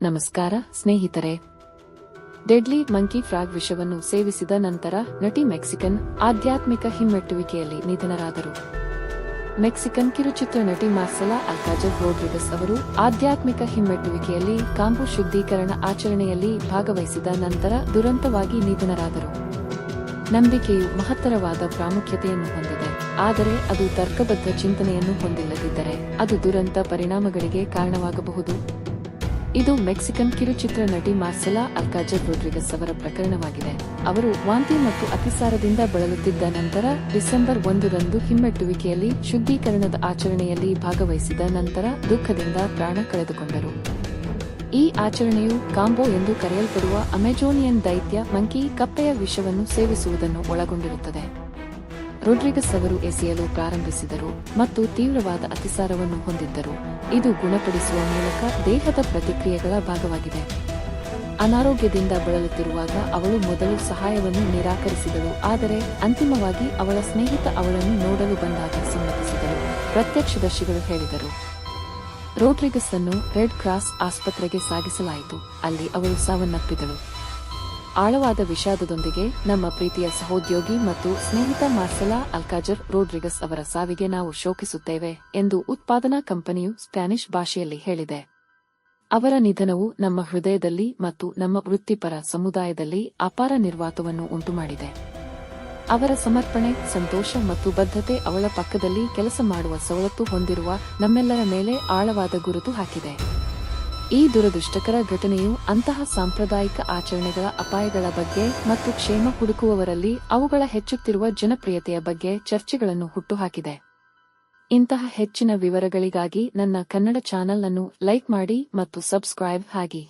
ನಮಸ್ಕಾರ ಸ್ನೇಹಿತರೆ. Deadly monkey frog ವಿಷವನ್ನು ಸೇವಿಸಿದ ನಂತರ ನಟಿ ಮೆಕ್ಸಿಕನ್ ಆಧ್ಯಾತ್ಮಿಕ ಹಿಮ್ಮೆಟ್ಟುವಿಕೆಯಲ್ಲಿ ನಿಧನರಾದರು. ಮೆಕ್ಸಿಕನ್ ಕಿರುಚಿತ್ರ ನಟಿ ಮಾರ್ಸೆಲಾ ಅಲ್ಕಾಜರ್ ರೋಡ್ರಿಗಸ್ ಅವರು ಆಧ್ಯಾತ್ಮಿಕ ಹಿಮ್ಮೆಟ್ಟುವಿಕೆಯಲ್ಲಿ ಕಾಂಬು ಶುದ್ಧೀಕರಣ ಆಚರಣೆಯಲ್ಲಿ ಭಾಗವಹಿಸಿದ ನಂತರ ದುರಂತವಾಗಿ ನಿಧನರಾದರು. ನಂಬಿಕೆಯು ಮಹತ್ತರವಾದ ಪ್ರಾಮುಖ್ಯತೆಯನ್ನು ಹೊಂದಿದೆ, ಆದರೆ ಅದು ತರ್ಕಬದ್ಧ ಚಿಂತನೆಯನ್ನು ಹೊಂದಿಲ್ಲದಿದ್ದರೆ ಅದು ದುರಂತ ಪರಿಣಾಮಗಳಿಗೆ ಕಾರಣವಾಗಬಹುದು. ಇದು ಮೆಕ್ಸಿಕನ್ ಕಿರುಚಿತ್ರ ನಟಿ ಮಾರ್ಸೆಲಾ ಅಲ್ಕಾಜರ್ ರೋಡ್ರಿಗಸ್ ಅವರ ಪ್ರಕರಣವಾಗಿದೆ. ಅವರು ವಾಂತಿ ಮತ್ತು ಅತಿಸಾರದಿಂದ ಬಳಲುತ್ತಿದ್ದ ನಂತರ ಡಿಸೆಂಬರ್ 1ರಂದು ಹಿಮ್ಮೆಟ್ಟುವಿಕೆಯಲ್ಲಿ ಶುದ್ಧೀಕರಣದ ಆಚರಣೆಯಲ್ಲಿ ಭಾಗವಹಿಸಿದ ನಂತರ ದುಃಖದಿಂದ ಪ್ರಾಣ ಕಳೆದುಕೊಂಡರು. ಈ ಆಚರಣೆಯು ಕಾಂಬೋ ಎಂದು ಕರೆಯಲ್ಪಡುವ ಅಮೆಜೋನಿಯನ್ ದೈತ್ಯ ಮಂಕಿ ಕಪ್ಪೆಯ ವಿಷವನ್ನು ಸೇವಿಸುವುದನ್ನು ಒಳಗೊಂಡಿರುತ್ತದೆ. ರೋಡ್ರಿಗಸ್ ಅವರು ಎಸೆಯಲು ಪ್ರಾರಂಭಿಸಿದರು ಮತ್ತು ತೀವ್ರವಾದ ಅತಿಸಾರವನ್ನು ಹೊಂದಿದ್ದರು. ಇದು ಗುಣಪಡಿಸುವ ಮೂಲಕ ದೇಹದ ಪ್ರತಿಕ್ರಿಯೆಗಳ ಭಾಗವಾಗಿದೆ. ಅನಾರೋಗ್ಯದಿಂದ ಬಳಲುತ್ತಿರುವಾಗ ಅವಳು ಮೊದಲು ಸಹಾಯವನ್ನು ನಿರಾಕರಿಸಿದಳು, ಆದರೆ ಅಂತಿಮವಾಗಿ ಅವಳ ಸ್ನೇಹಿತ ಅವಳನ್ನು ನೋಡಲು ಬಂದಾಗ ಸಮ್ಮತಿಸಿದಳು, ಪ್ರತ್ಯಕ್ಷದರ್ಶಿಗಳು ಹೇಳಿದರು. ರೋಡ್ರಿಗಸ್ ಅನ್ನು ರೆಡ್ ಕ್ರಾಸ್ ಆಸ್ಪತ್ರೆಗೆ ಸಾಗಿಸಲಾಯಿತು, ಅಲ್ಲಿ ಅವಳು ಸಾವನ್ನಪ್ಪಿದಳು. ಆಳವಾದ ವಿಷಾದದೊಂದಿಗೆ ನಮ್ಮ ಪ್ರೀತಿಯ ಸಹೋದ್ಯೋಗಿ ಮತ್ತು ಸ್ನೇಹಿತ ಮಾರ್ಸೆಲಾ ಅಲ್ಕಾಜರ್ ರೋಡ್ರಿಗಸ್ ಅವರ ಸಾವಿಗೆ ನಾವು ಶೋಕಿಸುತ್ತೇವೆ ಎಂದು ಉತ್ಪಾದನಾ ಕಂಪನಿಯು ಸ್ಪ್ಯಾನಿಷ್ ಭಾಷೆಯಲ್ಲಿ ಹೇಳಿದೆ. ಅವರ ನಿಧನವು ನಮ್ಮ ಹೃದಯದಲ್ಲಿ ಮತ್ತು ನಮ್ಮ ವೃತ್ತಿಪರ ಸಮುದಾಯದಲ್ಲಿ ಅಪಾರ ನಿರ್ವಾತವನ್ನು ಉಂಟುಮಾಡಿದೆ. ಅವರ ಸಮರ್ಪಣೆ, ಸಂತೋಷ ಮತ್ತು ಬದ್ಧತೆ ಅವಳ ಪಕ್ಕದಲ್ಲಿ ಕೆಲಸ ಮಾಡುವ ಸವಲತ್ತು ಹೊಂದಿರುವ ನಮ್ಮೆಲ್ಲರ ಮೇಲೆ ಆಳವಾದ ಗುರುತು ಹಾಕಿದೆ. ಈ ದುರದೃಷ್ಟಕರ ಘಟನೆಯು ಅಂತಹ ಸಾಂಪ್ರದಾಯಿಕ ಆಚರಣೆಗಳ ಅಪಾಯಗಳ ಬಗ್ಗೆ ಮತ್ತು ಕ್ಷೇಮ ಹುಡುಕುವವರಲ್ಲಿ ಅವುಗಳ ಹೆಚ್ಚುತ್ತಿರುವ ಜನಪ್ರಿಯತೆಯ ಬಗ್ಗೆ ಚರ್ಚೆಗಳನ್ನು ಹುಟ್ಟುಹಾಕಿದೆ. ಇಂತಹ ಹೆಚ್ಚಿನ ವಿವರಗಳಿಗಾಗಿ ನನ್ನ ಕನ್ನಡ ಚಾನೆಲ್ ಅನ್ನು ಲೈಕ್ ಮಾಡಿ ಮತ್ತು ಸಬ್ಸ್ಕ್ರೈಬ್ ಆಗಿ.